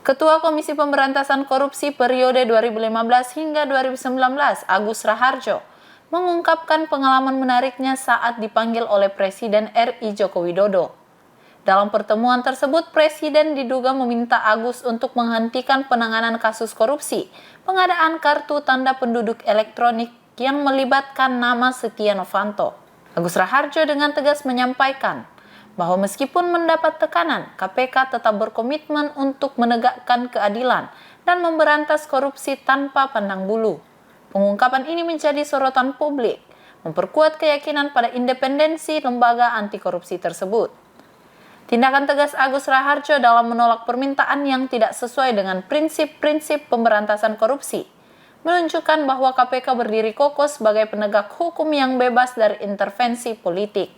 Ketua Komisi Pemberantasan Korupsi periode 2015 hingga 2019, Agus Raharjo, mengungkapkan pengalaman menariknya saat dipanggil oleh Presiden RI Joko Widodo. Dalam pertemuan tersebut, Presiden diduga meminta Agus untuk menghentikan penanganan kasus korupsi pengadaan kartu tanda penduduk elektronik yang melibatkan nama Setia Novanto. Agus Raharjo dengan tegas menyampaikan bahwa meskipun mendapat tekanan, KPK tetap berkomitmen untuk menegakkan keadilan dan memberantas korupsi tanpa pandang bulu. Pengungkapan ini menjadi sorotan publik, memperkuat keyakinan pada independensi lembaga anti korupsi tersebut. Tindakan tegas Agus Raharjo dalam menolak permintaan yang tidak sesuai dengan prinsip-prinsip pemberantasan korupsi menunjukkan bahwa KPK berdiri kokoh sebagai penegak hukum yang bebas dari intervensi politik.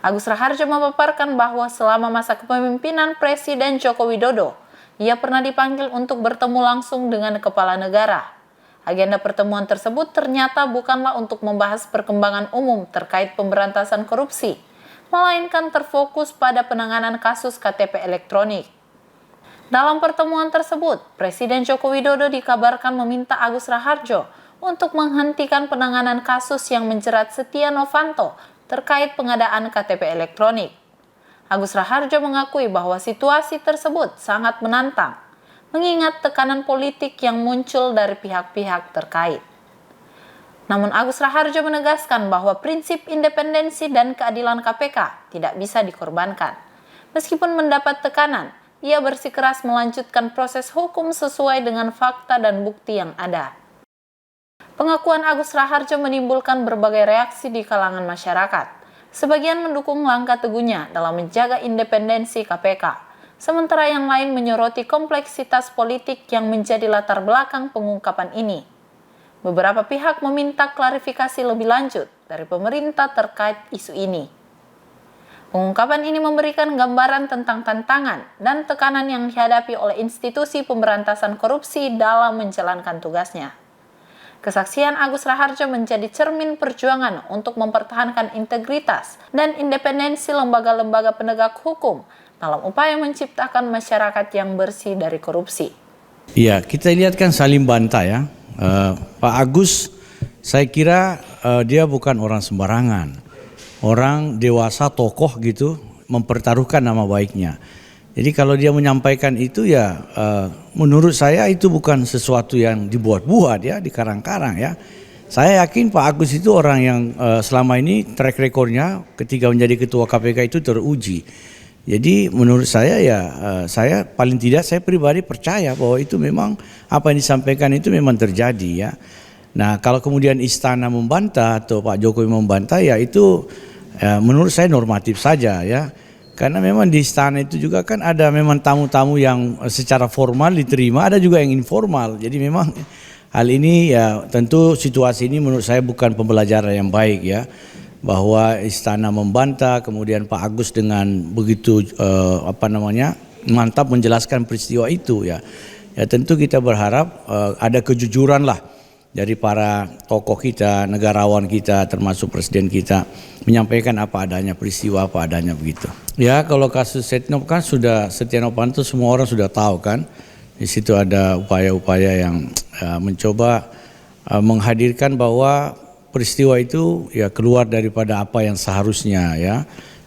Agus Raharjo memaparkan bahwa selama masa kepemimpinan Presiden Joko Widodo, ia pernah dipanggil untuk bertemu langsung dengan kepala negara. Agenda pertemuan tersebut ternyata bukanlah untuk membahas perkembangan umum terkait pemberantasan korupsi, melainkan terfokus pada penanganan kasus KTP elektronik. Dalam pertemuan tersebut, Presiden Joko Widodo dikabarkan meminta Agus Raharjo untuk menghentikan penanganan kasus yang menjerat Setia Novanto terkait pengadaan KTP elektronik. Agus Raharjo mengakui bahwa situasi tersebut sangat menantang, mengingat tekanan politik yang muncul dari pihak-pihak terkait. Namun Agus Raharjo menegaskan bahwa prinsip independensi dan keadilan KPK tidak bisa dikorbankan. Meskipun mendapat tekanan, ia bersikeras melanjutkan proses hukum sesuai dengan fakta dan bukti yang ada. Pengakuan Agus Raharjo menimbulkan berbagai reaksi di kalangan masyarakat. Sebagian mendukung langkah teguhnya dalam menjaga independensi KPK, sementara yang lain menyoroti kompleksitas politik yang menjadi latar belakang pengungkapan ini. Beberapa pihak meminta klarifikasi lebih lanjut dari pemerintah terkait isu ini. Pengungkapan ini memberikan gambaran tentang tantangan dan tekanan yang dihadapi oleh institusi pemberantasan korupsi dalam menjalankan tugasnya. Kesaksian Agus Raharjo menjadi cermin perjuangan untuk mempertahankan integritas dan independensi lembaga-lembaga penegak hukum dalam upaya menciptakan masyarakat yang bersih dari korupsi. Iya, kita lihat kan saling bantah ya. Pak Agus, saya kira dia bukan orang sembarangan. Orang dewasa, tokoh gitu, mempertaruhkan nama baiknya. Jadi kalau dia menyampaikan itu ya menurut saya itu bukan sesuatu yang dibuat-buat ya, dikarang-karang ya. Saya yakin Pak Agus itu orang yang selama ini track recordnya ketika menjadi ketua KPK itu teruji. Jadi menurut saya ya saya paling tidak saya pribadi percaya bahwa itu memang apa yang disampaikan itu memang terjadi ya. Nah kalau kemudian istana membantah atau Pak Jokowi membantah ya itu menurut saya normatif saja ya. Karena memang di istana itu juga kan ada memang tamu-tamu yang secara formal diterima, ada juga yang informal. Jadi memang hal ini ya tentu situasi ini menurut saya bukan pembelajaran yang baik ya. Bahwa istana membantah, kemudian Pak Agus dengan begitu mantap menjelaskan peristiwa itu ya. Ya tentu kita berharap ada kejujuran lah dari para tokoh kita, negarawan kita, termasuk presiden kita menyampaikan apa adanya, peristiwa apa adanya begitu. Ya kalau kasus Setia Novanto semua orang sudah tahu kan. Di situ ada upaya-upaya yang mencoba menghadirkan bahwa peristiwa itu ya keluar daripada apa yang seharusnya ya.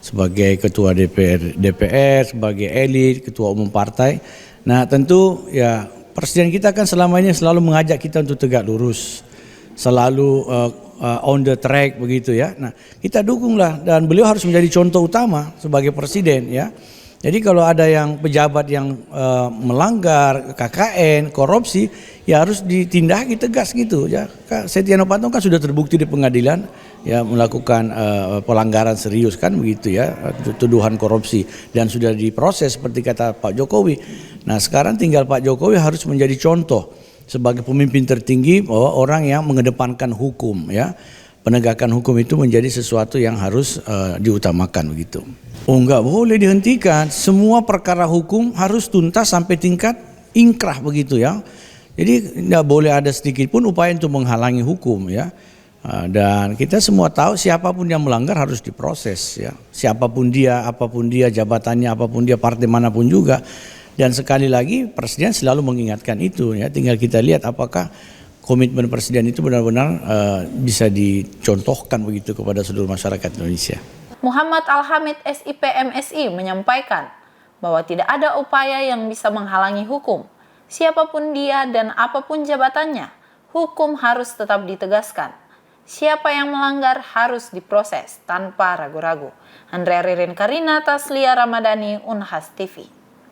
Sebagai ketua DPR, sebagai elit, ketua umum partai. Nah tentu ya Presiden kita kan selama ini selalu mengajak kita untuk tegak lurus, selalu on the track begitu ya. Nah kita dukunglah dan beliau harus menjadi contoh utama sebagai presiden ya. Jadi kalau ada yang pejabat yang melanggar KKN, korupsi, ya harus ditindaki tegas gitu ya. Setia Novanto kan sudah terbukti di pengadilan ya melakukan pelanggaran serius kan begitu ya, tuduhan korupsi dan sudah diproses seperti kata Pak Jokowi. Nah sekarang tinggal Pak Jokowi harus menjadi contoh sebagai pemimpin tertinggi bahwa orang yang mengedepankan hukum ya. Penegakan hukum itu menjadi sesuatu yang harus diutamakan begitu. Oh enggak boleh dihentikan, semua perkara hukum harus tuntas sampai tingkat ingkrah begitu ya. Jadi tidak boleh ada sedikit pun upaya untuk menghalangi hukum ya. Dan kita semua tahu siapapun yang melanggar harus diproses ya. Siapapun dia, apapun dia, jabatannya, apapun dia, partai manapun juga. Dan sekali lagi Presiden selalu mengingatkan itu ya, tinggal kita lihat apakah komitmen Presiden itu benar-benar bisa dicontohkan begitu kepada seluruh masyarakat Indonesia. Muhammad Al-Hamid SIP MSI menyampaikan bahwa tidak ada upaya yang bisa menghalangi hukum. Siapapun dia dan apapun jabatannya, hukum harus tetap ditegaskan. Siapa yang melanggar harus diproses tanpa ragu-ragu. Andrea Ririn Karina Taslia Ramadhani, Unhas TV.